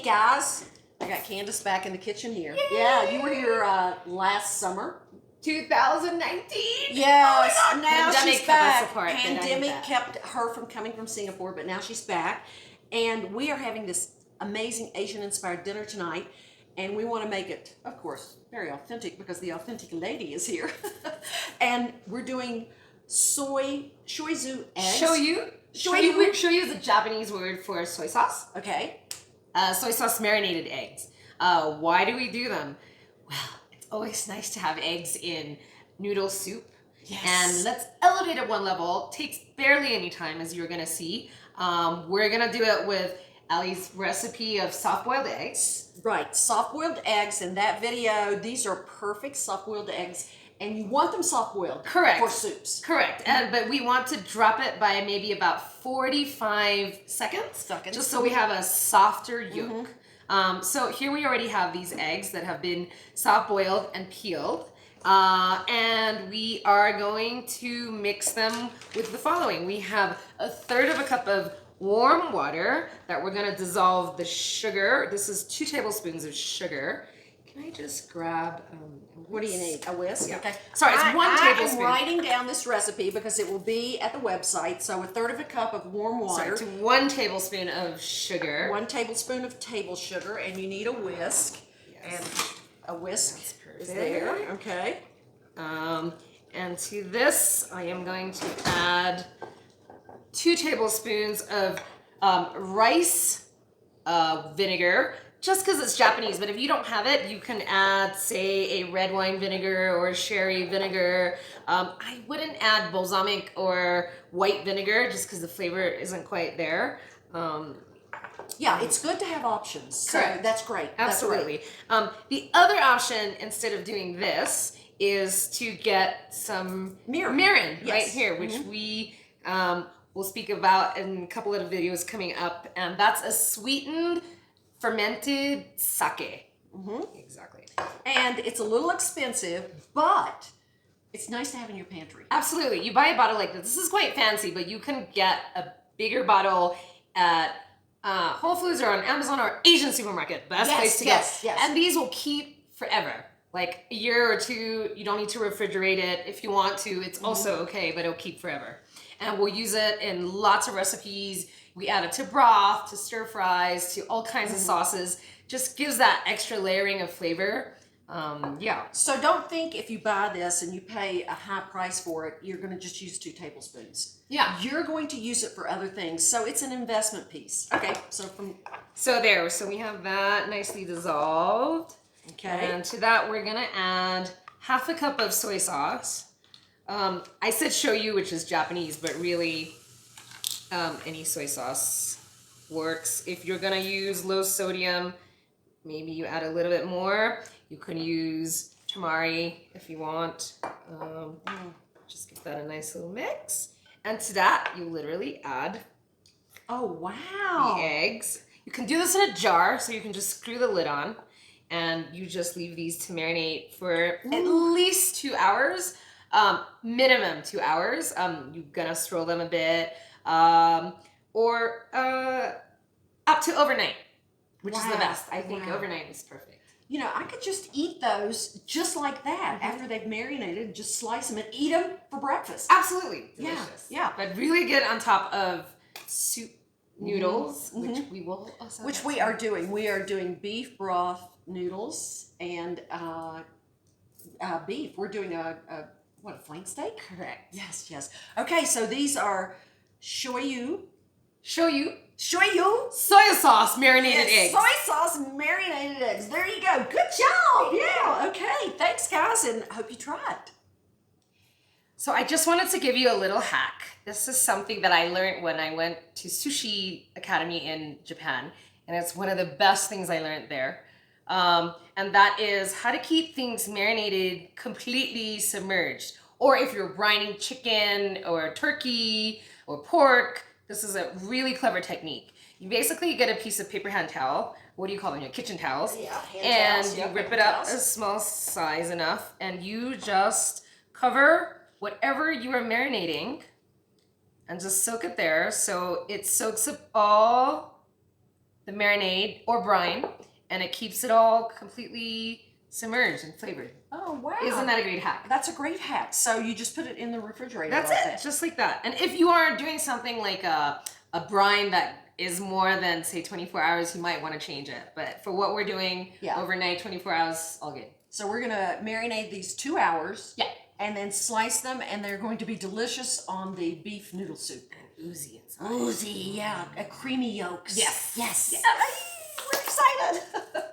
guys. I got Candace back in the kitchen here. Yay! Yeah, you were here last summer. 2019. Yes, oh now Pandemic she's back. apart, Pandemic kept her from coming from Singapore, but now she's back. And we are having this amazing Asian-inspired dinner tonight. And we want to make it, of course, very authentic because the authentic lady is here. And we're doing shoyu eggs. Shoyu. Shoyu is a Japanese word for soy sauce. Okay. Soy sauce marinated eggs. Why do we do them? Well, it's always nice to have eggs in noodle soup. Yes. And let's elevate it one level. Takes barely any time, as you're gonna see. We're gonna do it with Allie's recipe of soft-boiled eggs. Right, soft-boiled eggs. In that video, these are perfect soft-boiled eggs, and you want them soft-boiled. Correct. For soups. Correct. But we want to drop it by maybe about 45 seconds. Just so we have a softer yolk. So here we already have these eggs that have been soft-boiled and peeled. And we are going to mix them with the following. We have 1/3 cup of warm water that we're gonna dissolve the sugar. This is 2 tablespoons of sugar. Can I just grab, what do you need? A whisk? Yeah. Okay. Sorry, it's 1 tablespoon. I'm writing down this recipe because it will be at the website. So 1/3 cup of warm water. Sorry, 1 tablespoon of sugar. 1 tablespoon of table sugar, and you need a whisk. Yes. And a whisk is perfect. there. Okay. And to this, I am going to add 2 tablespoons of rice vinegar, just because it's Japanese. But if you don't have it, you can add, say, a red wine vinegar or sherry vinegar. I wouldn't add balsamic or white vinegar just because the flavor isn't quite there. Yeah, it's good to have options. So Correct. that's great. Absolutely. The other option, instead of doing this, is to get some mirin Yes. right here, which we will speak about in a couple of videos coming up. And that's a sweetened, fermented sake. Exactly. And it's a little expensive, but it's nice to have in your pantry. Absolutely. You buy a bottle like this. This is quite fancy, but you can get a bigger bottle at Whole Foods or on Amazon or Asian supermarket. Best place to get. Yes. And these will keep forever. Like a year or 2, you don't need to refrigerate it. If you want to, it's also okay, but it'll keep forever. And we'll use it in lots of recipes. We add it to broth, to stir fries, to all kinds of sauces. Just gives that extra layering of flavor. Yeah. So don't think if you buy this and you pay a high price for it, you're going to just use 2 tablespoons. Yeah. You're going to use it for other things. So it's an investment piece. Okay. So there. So we have that nicely dissolved. Okay. And to that, we're going to add 1/2 cup of soy sauce. I said shoyu, which is Japanese, but really any soy sauce works. If you're going to use low sodium, maybe you add a little bit more. You can use tamari if you want. Just give that a nice little mix. And to that, you literally add Oh, wow. the eggs. You can do this in a jar, so you can just screw the lid on. And you just leave these to marinate for at least 2 hours, minimum 2 hours. You're gonna swirl them a bit, or up to overnight, which is the best. I think overnight is perfect. You know, I could just eat those just like that after they've marinated. Just slice them and eat them for breakfast. Absolutely delicious. Yeah. But really good on top of soup noodles, which we will also. Which we are doing. We are doing beef broth noodles and beef. We're doing a flank steak? Correct. Yes. Okay, so these are shoyu, soy sauce marinated eggs. Soy sauce marinated eggs. There you go. Good job. Yeah. Okay. Thanks, guys, and hope you try it. So I just wanted to give you a little hack. This is something that I learned when I went to Sushi Academy in Japan, and it's one of the best things I learned there. And that is how to keep things marinated completely submerged. Or if you're brining chicken or turkey or pork, this is a really clever technique. You basically get a piece of paper hand towel. What do you call them? Your kitchen towels. Yeah, and towels. You rip it up a small size enough, and you just cover whatever you are marinating and just soak it there so it soaks up all the marinade or brine, and it keeps it all completely submerged and flavored. Oh, wow. Isn't that a great hack? That's a great hack. So you just put it in the refrigerator. That's like it, that. just like that. And if you are doing something like a brine that is more than, say, 24 hours, you might want to change it. But for what we're doing, overnight, 24 hours, all good. So we're going to marinate these 2 hours. Yeah. And then slice them, and they're going to be delicious on the beef noodle soup. And oozy inside. Oozy, yeah. A creamy yolks. Yes. Yes. Yay, we're excited.